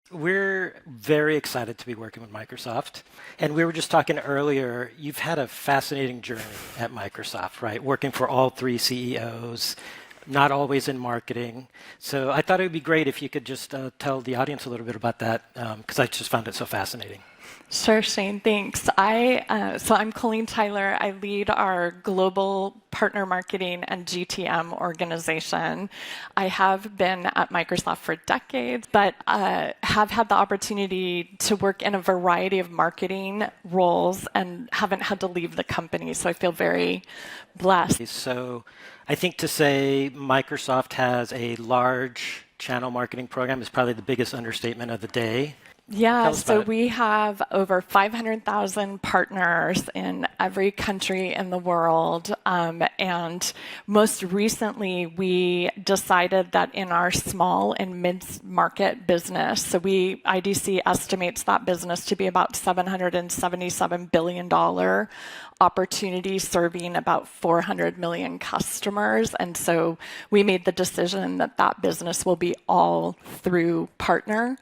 We're very excited to be working with Microsoft. And we were just talking earlier, you've had a fascinating journey at Microsoft, right? Working for all three CEOs, not always in marketing. So I thought it would be great if you could just tell the audience a little bit about that, because I just found it so fascinating. Sure, Shane, thanks. So I'm Colleen Tyler. I lead our global partner marketing and GTM organization. I have been at Microsoft for decades, but have had the opportunity to work in a variety of marketing roles and haven't had to leave the company. So I feel very blessed. So I think to say Microsoft has a large channel marketing program is probably the biggest understatement of the day. Yeah, so we have over 500,000 partners in every country in the world. And most recently, we decided that in our small and mid-market business, so IDC estimates that business to be about $777 billion opportunity serving about 400 million customers. And so we made the decision that that business will be all through partner.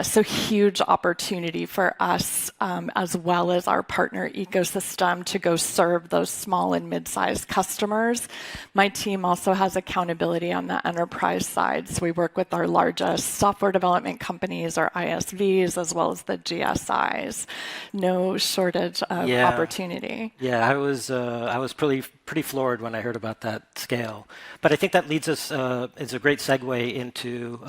So huge opportunity for us as well as our partner ecosystem to go serve those small and mid-sized customers. My team also has accountability on the enterprise side. So we work with our largest software development companies, our ISVs, as well as the GSIs. No shortage of opportunity. Yeah, I was pretty floored when I heard about that scale. But I think that leads us, is a great segue into,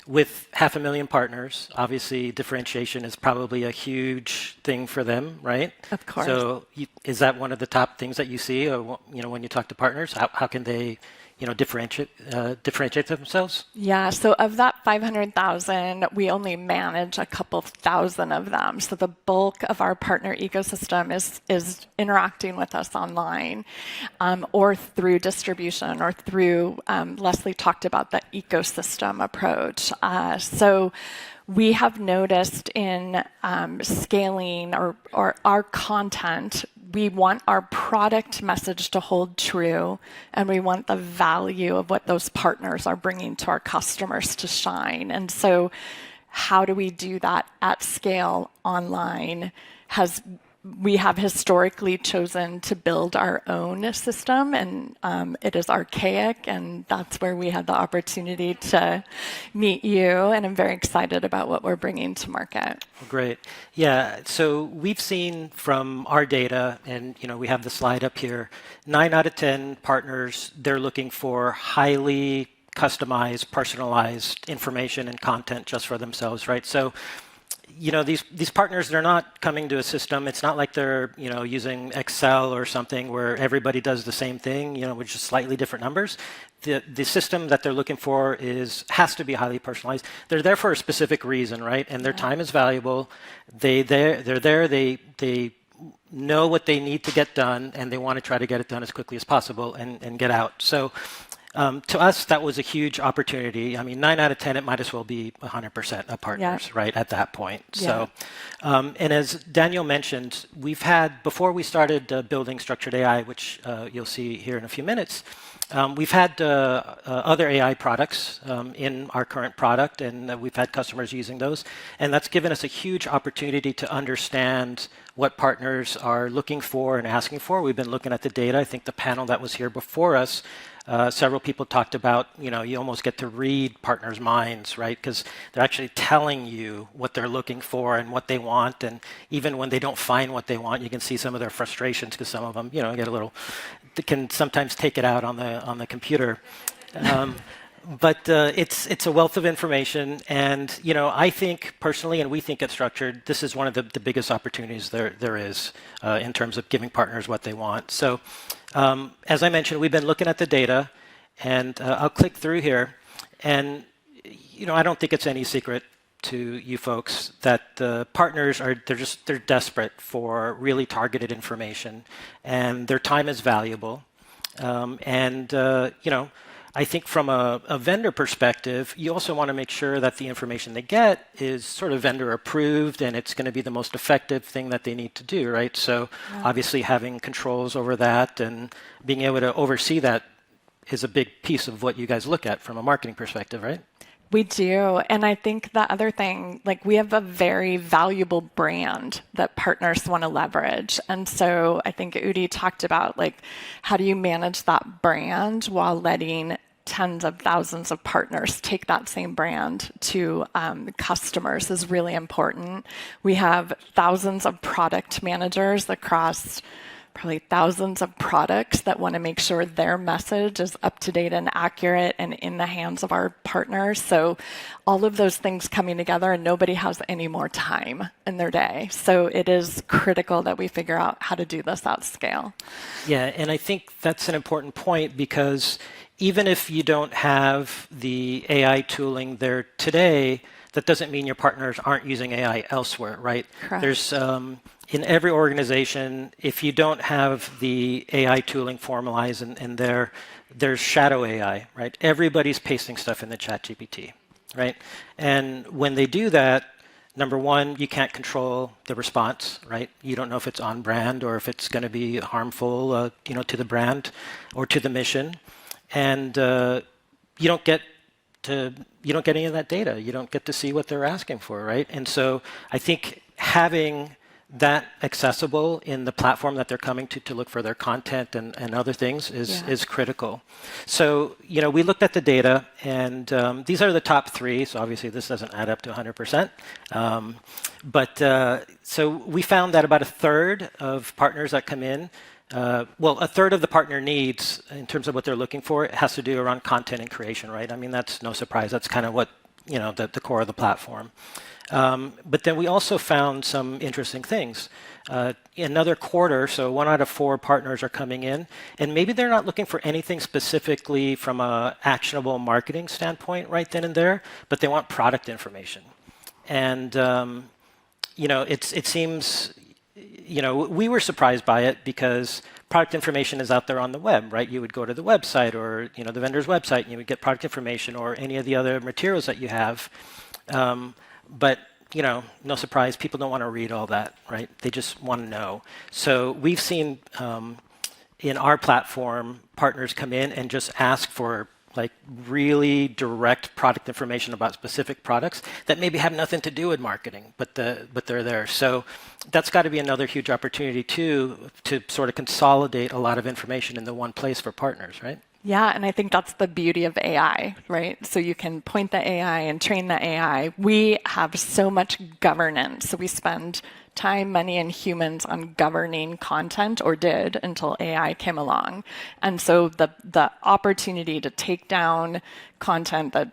with 500,000 partners, obviously differentiation is probably a huge thing for them, right? Of course. So is that one of the top things that you see, or, when you talk to partners? How can they differentiate themselves? Yeah, so of that 500,000, we only manage a couple thousand of them. So the bulk of our partner ecosystem is interacting with us online or through distribution or through, Leslie talked about the ecosystem approach. So we have noticed in scaling or our content, we want our product message to hold true, and we want the value of what those partners are bringing to our customers to shine. And so how do we do that at scale online? We have historically chosen to build our own system, and it is archaic, and that's where we had the opportunity to meet you, and I'm very excited about what we're bringing to market. Great. Yeah, so we've seen from our data, and we have the slide up here, 9 out of 10 partners, they're looking for highly customized, personalized information and content just for themselves, right? So these partners, they're not coming to a system. It's not like they're, using Excel or something where everybody does the same thing, with just slightly different numbers. The system that they're looking for has to be highly personalized. They're there for a specific reason, right? And their time is valuable. They're there. They know what they need to get done, and they want to try to get it done as quickly as possible and get out. So to us, that was a huge opportunity. I mean, 9 out of 10, it might as well be 100% of partners, right, at that point. Yeah. So, and as Daniel mentioned, before we started building structured AI, which you'll see here in a few minutes, we've had other AI products in our current product, and we've had customers using those. And that's given us a huge opportunity to understand what partners are looking for and asking for. We've been looking at the data. I think the panel that was here before us, several people talked about, you almost get to read partners' minds, right? Because they're actually telling you what they're looking for and what they want. And even when they don't find what they want, you can see some of their frustrations because some of them, they can sometimes take it out on the computer. But it's a wealth of information, and I think personally, and we think at Structured, this is one of the biggest opportunities there is in terms of giving partners what they want. So, as I mentioned, we've been looking at the data, and I'll click through here, and I don't think it's any secret to you folks that the partners they're desperate for really targeted information, and their time is valuable, I think from a vendor perspective, you also want to make sure that the information they get is sort of vendor approved and it's going to be the most effective thing that they need to do, right? So obviously having controls over that and being able to oversee that is a big piece of what you guys look at from a marketing perspective, right? We do. And I think the other thing, like we have a very valuable brand that partners want to leverage. And so I think Udi talked about like, how do you manage that brand while letting tens of thousands of partners take that same brand to customers is really important. We have thousands of product managers across probably thousands of products that want to make sure their message is up to date and accurate and in the hands of our partners. So all of those things coming together, and nobody has any more time in their day. So it is critical that we figure out how to do this at scale. Yeah, and I think that's an important point, because even if you don't have the AI tooling there today, that doesn't mean your partners aren't using AI elsewhere, right? Correct. There's in every organization, if you don't have the AI tooling formalized and there's shadow AI, right? Everybody's pasting stuff in the ChatGPT, right? And when they do that, number one, you can't control the response, right? You don't know if it's on brand or if it's going to be harmful, to the brand or to the mission, and you don't get any of that data. You don't get to see what they're asking for, right? And so I think having that accessible in the platform that they're coming to look for their content and other things is critical. So, we looked at the data, and these are the top 3. So obviously this doesn't add up to 100%. So we found that about a third of partners that come in, a third of the partner needs in terms of what they're looking for, it has to do around content and creation, right? I mean, that's no surprise. That's kind of what, the core of the platform. But then we also found some interesting things. Another quarter, so 1 out of 4 partners are coming in, and maybe they're not looking for anything specifically from a actionable marketing standpoint right then and there, but they want product information. And, it seems, we were surprised by it because product information is out there on the web, right? You would go to the website or, the vendor's website, and you would get product information or any of the other materials that you have. But, no surprise, people don't want to read all that, right? They just want to know. So we've seen in our platform, partners come in and just ask for like really direct product information about specific products that maybe have nothing to do with marketing, but they're there. So that's got to be another huge opportunity too, to sort of consolidate a lot of information in the one place for partners, right? Yeah, and I think that's the beauty of AI, right? So you can point the AI and train the AI. We have so much governance. So we spend time, money, and humans on governing content, or did until AI came along. And so the opportunity to take down content that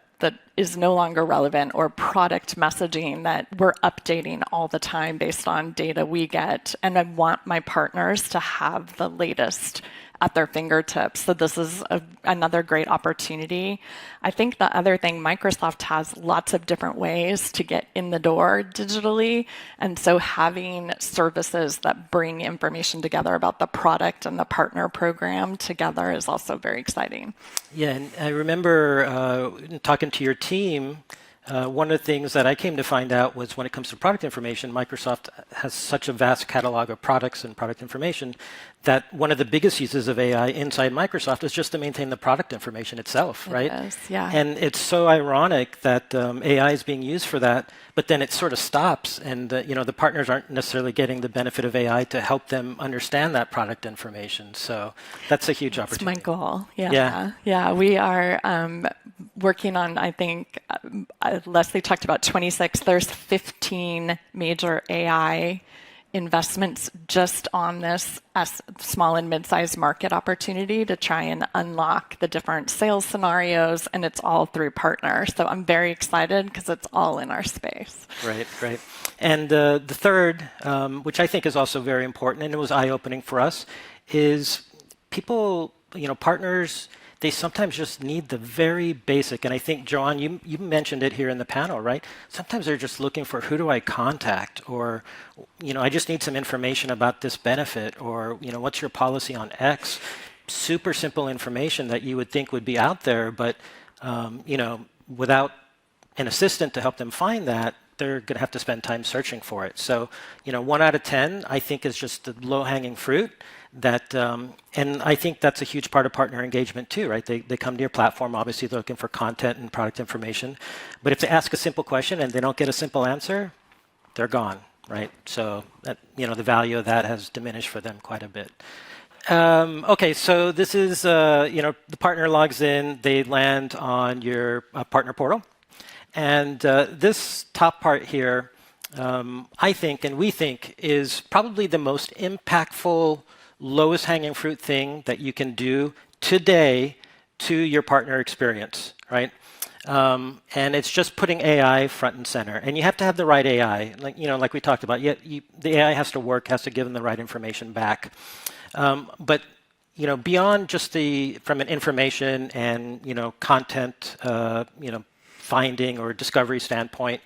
is no longer relevant, or product messaging that we're updating all the time based on data we get. And I want my partners to have the latest at their fingertips. So this is another great opportunity. I think the other thing, Microsoft has lots of different ways to get in the door digitally. And so having services that bring information together about the product and the partner program together is also very exciting. Yeah, and I remember talking to your team, one of the things that I came to find out was when it comes to product information, Microsoft has such a vast catalog of products and product information that one of the biggest uses of AI inside Microsoft is just to maintain the product information itself, right? It is, yeah. And it's so ironic that AI is being used for that, but then it sort of stops, and the partners aren't necessarily getting the benefit of AI to help them understand that product information. So that's a huge opportunity. That's my goal. Yeah. We are working on, I think, Leslie talked about 26. There's 15 major AI investments just on this small and mid-sized market opportunity to try and unlock the different sales scenarios, and it's all through partners. So I'm very excited because it's all in our space. Right. And the third, which I think is also very important, and it was eye-opening for us, is people, partners, they sometimes just need the very basic. And I think, Joanne, you mentioned it here in the panel, right? Sometimes they're just looking for, who do I contact? Or, I just need some information about this benefit. Or, what's your policy on X? Super simple information that you would think would be out there. But, without an assistant to help them find that, they're going to have to spend time searching for it. So, 1 out of 10, I think, is just the low-hanging fruit. That and I think that's a huge part of partner engagement too, right? They come to your platform, obviously they're looking for content and product information, but if they ask a simple question and they don't get a simple answer, they're gone, right? So that, the value of that has diminished for them quite a bit. Okay, so this is the partner logs in, they land on your partner portal, and this top part here, I think and we think is probably the most impactful, lowest hanging fruit thing that you can do today to your partner experience, right? And it's just putting AI front and center. And you have to have the right AI, like we talked about. The AI has to work, has to give them the right information back. But beyond just from an information and content finding or discovery standpoint,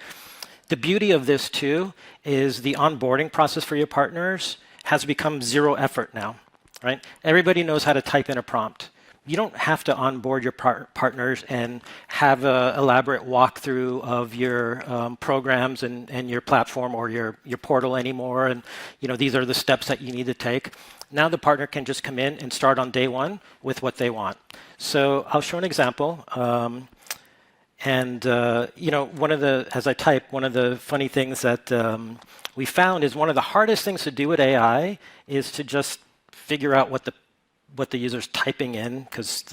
the beauty of this too is the onboarding process for your partners has become zero effort now, right? Everybody knows how to type in a prompt. You don't have to onboard your partners and have an elaborate walkthrough of your programs and your platform or your portal anymore. And these are the steps that you need to take. Now the partner can just come in and start on day one with what they want. So I'll show an example. As I type, one of the funny things that we found is one of the hardest things to do with AI is to just figure out what the user's typing in, because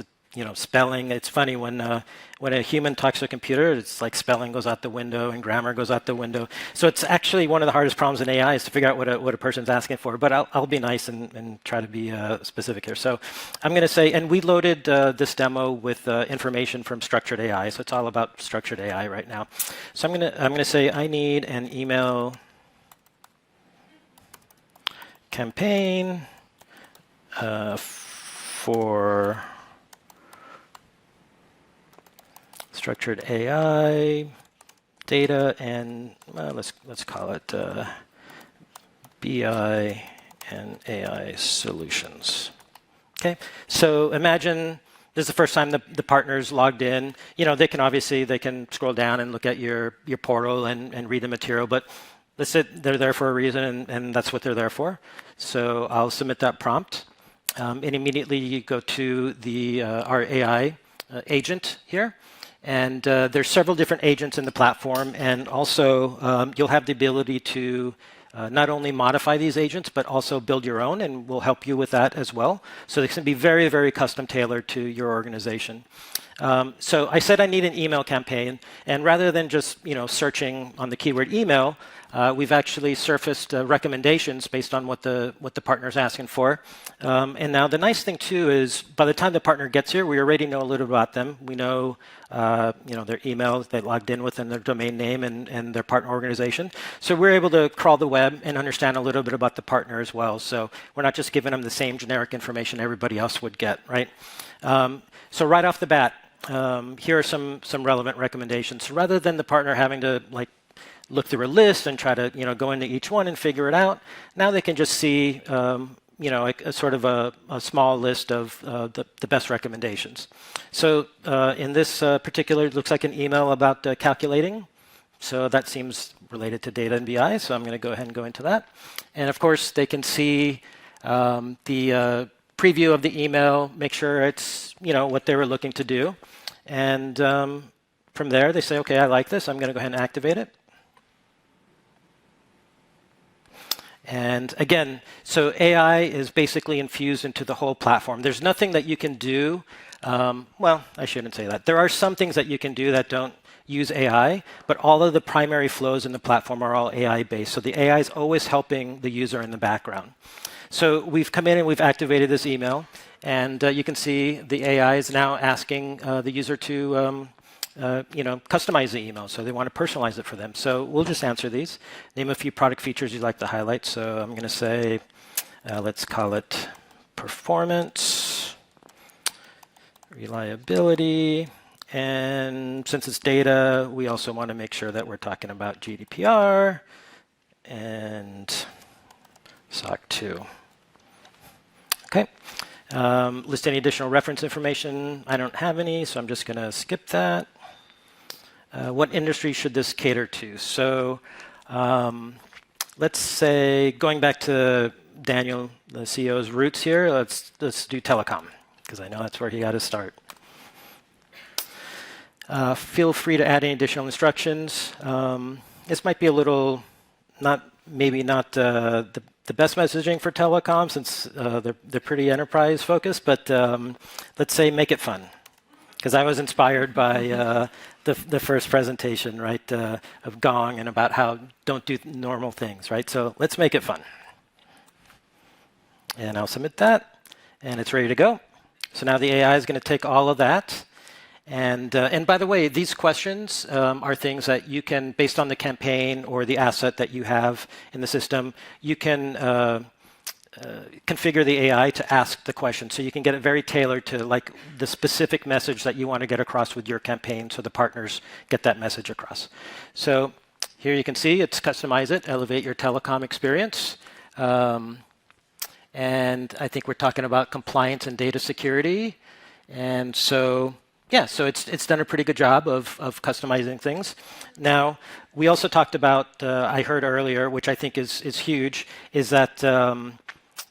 spelling. It's funny when a human talks to a computer, it's like spelling goes out the window and grammar goes out the window. So it's actually one of the hardest problems in AI is to figure out what a person's asking for. But I'll be nice and try to be specific here. So I'm going to say, and we loaded this demo with information from structured AI. So it's all about structured AI right now. So I'm going to say I need an email campaign for structured AI data and let's call it BI and AI solutions. Okay, so imagine this is the first time the partner's logged in. They can scroll down and look at your portal and read the material, but let's say they're there for a reason and that's what they're there for. So I'll submit that prompt. And immediately you go to our AI agent here. And there's several different agents in the platform. And also, you'll have the ability to not only modify these agents, but also build your own. And we'll help you with that as well. So they can be very, very custom tailored to your organization. So I said I need an email campaign. And rather than just searching on the keyword email, we've actually surfaced recommendations based on what the partner's asking for. And now the nice thing too is by the time the partner gets here, we already know a little about them. We know their email they logged in with and their domain name and their partner organization. So we're able to crawl the web and understand a little bit about the partner as well. So we're not just giving them the same generic information everybody else would get, right? So right off the bat, here are some relevant recommendations. So rather than the partner having to look through a list and try to go into each one and figure it out, now they can just see a sort of a small list of the best recommendations. So in this particular, it looks like an email about calculating. So that seems related to data and BI. So I'm going to go ahead and go into that. And of course, they can see the preview of the email, make sure it's what they were looking to do. And from there, they say, OK, I like this. I'm going to go ahead and activate it. And again, so AI is basically infused into the whole platform. There's nothing that you can do. Well, I shouldn't say that. There are some things that you can do that don't use AI, but all of the primary flows in the platform are all AI-based. So the AI is always helping the user in the background. So we've come in and we've activated this email. And you can see the AI is now asking the user to customize the email. So they want to personalize it for them. So we'll just answer these. Name a few product features you'd like to highlight. So I'm going to say, let's call it performance, reliability. And since it's data, we also want to make sure that we're talking about GDPR and SOC 2. OK. List any additional reference information. I don't have any, so I'm just going to skip that. what industry should this cater to? So let's say, going back to Daniel, the CEO's roots here, let's do telecom, because I know that's where he got his start. Feel free to add any additional instructions. This might be a little, maybe not the best messaging for telecom, since they're pretty enterprise focused, but let's say make it fun. Because I was inspired by the first presentation, right, of Gong, and about how don't do normal things, right? So let's make it fun. And I'll submit that, and it's ready to go. So now the AI is going to take all of that. And by the way, these questions are things that you can, based on the campaign or the asset that you have in the system, you can configure the AI to ask the question. So you can get it very tailored to like the specific message that you want to get across with your campaign, so the partners get that message across. So here you can see it's customize it, elevate your telecom experience. And I think we're talking about compliance and data security. And so, yeah, so it's done a pretty good job of customizing things. Now, we also talked about, I heard earlier, which I think is huge, is that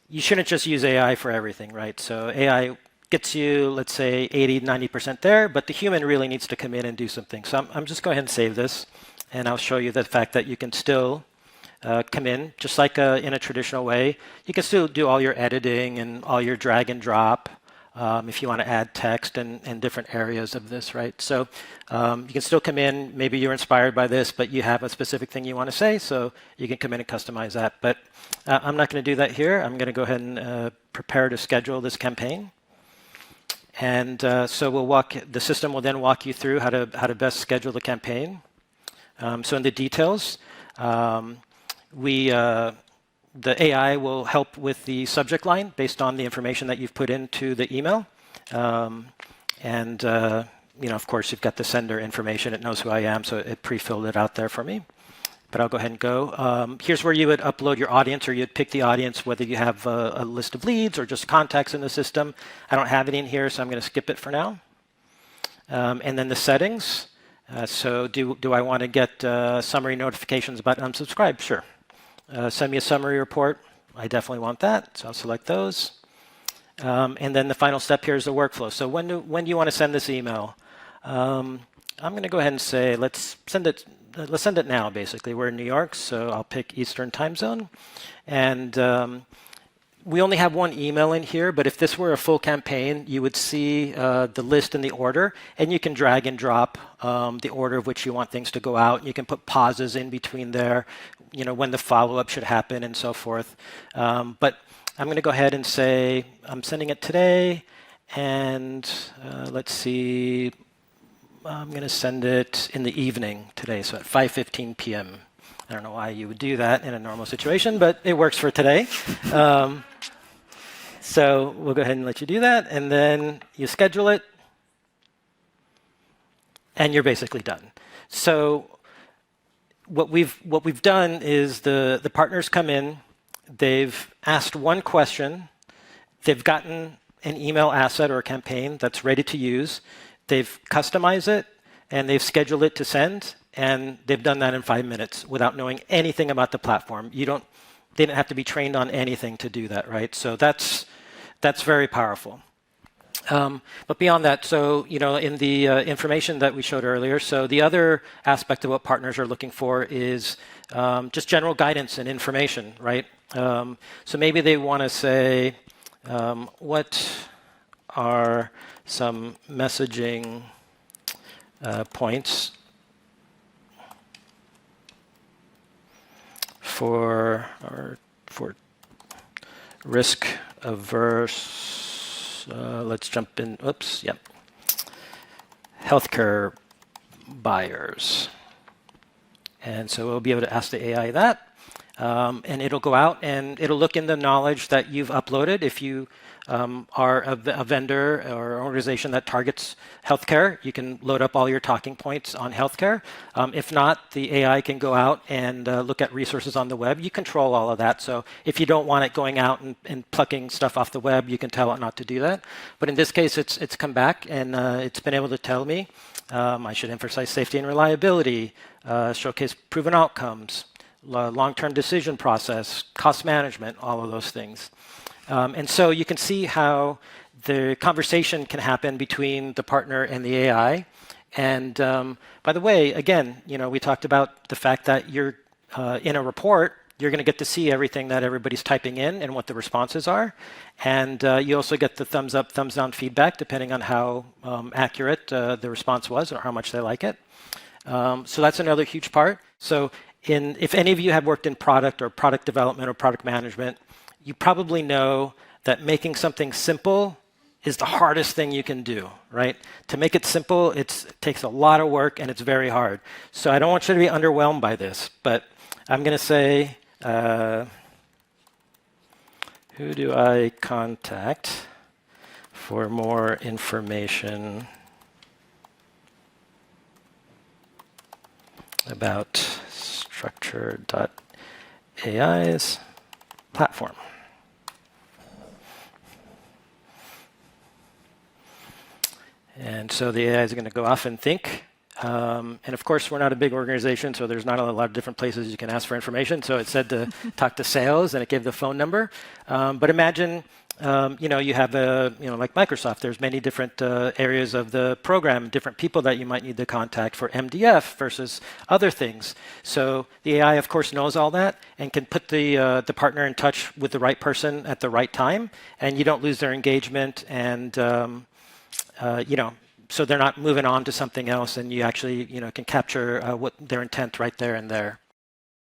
you shouldn't just use AI for everything, right? So AI gets you, let's say, 80, 90% there, but the human really needs to come in and do something. So I'm just going ahead and save this, and I'll show you the fact that you can still come in, just like in a traditional way. You can still do all your editing and all your drag and drop if you want to add text and different areas of this, right? So you can still come in, maybe you're inspired by this, but you have a specific thing you want to say, so you can come in and customize that. But I'm not going to do that here. I'm going to go ahead and prepare to schedule this campaign. And so the system will then walk you through how to best schedule the campaign. So in the details, the AI will help with the subject line based on the information that you've put into the email. And of course, you've got the sender information. It knows who I am, so it pre-filled it out there for me. But I'll go ahead and go. Here's where you would upload your audience, or you'd pick the audience, whether you have a list of leads or just contacts in the system. I don't have it in here, so I'm going to skip it for now. And then the settings. So do I want to get summary notifications about unsubscribe? Sure. Send me a summary report. I definitely want that, so I'll select those. And then the final step here is the workflow. So when do you want to send this email? I'm going to go ahead and say let's send it now. Basically, we're in New York, so I'll pick Eastern time zone. And we only have one email in here, but if this were a full campaign, you would see the list and the order, and you can drag and drop the order of which you want things to go out. You can put pauses in between there, when the follow-up should happen and so forth. But I'm going to go ahead and say I'm sending it today, and let's see, I'm going to send it in the evening today, so at 5:15 p.m. I don't know why you would do that in a normal situation, but it works for today. So we'll go ahead and let you do that, and then you schedule it, and you're basically done. So what we've done is the partners come in, they've asked one question, they've gotten an email asset or a campaign that's ready to use, they've customized it, and they've scheduled it to send, and they've done that in 5 minutes without knowing anything about the platform. They didn't have to be trained on anything to do that, right? So that's very powerful. But beyond that, so in the information that we showed earlier, so the other aspect of what partners are looking for is just general guidance and information, right? So maybe they want to say, what are some messaging points for risk averse, let's jump in, healthcare buyers. And so we'll be able to ask the AI that. and it'll go out and it'll look in the knowledge that you've uploaded. If you are a vendor or organization that targets healthcare, you can load up all your talking points on healthcare. If not, the AI can go out and look at resources on the web. You control all of that. So if you don't want it going out and plucking stuff off the web, you can tell it not to do that. But in this case, it's come back and it's been able to tell me I should emphasize safety and reliability, showcase proven outcomes, long-term decision process, cost management, all of those things. And so you can see how the conversation can happen between the partner and the AI. And by the way, again, we talked about the fact that you're in a report, you're going to get to see everything that everybody's typing in and what the responses are. And you also get the thumbs up, thumbs down feedback, depending on how accurate the response was or how much they like it. So that's another huge part. So if any of you have worked in product or product development or product management, you probably know that making something simple is the hardest thing you can do, right? To make it simple, it takes a lot of work and it's very hard. So I don't want you to be underwhelmed by this, but I'm going to say, who do I contact for more information about Structure.ai's platform? And so the AI is going to go off and think. And of course, we're not a big organization, so there's not a lot of different places you can ask for information. So it said to talk to sales, and it gave the phone number. But imagine, you have like Microsoft. There's many different areas of the program, different people that you might need to contact for MDF versus other things. So the AI, of course, knows all that and can put the partner in touch with the right person at the right time, and you don't lose their engagement and so they're not moving on to something else, and you actually, can capture what their intent right there and there.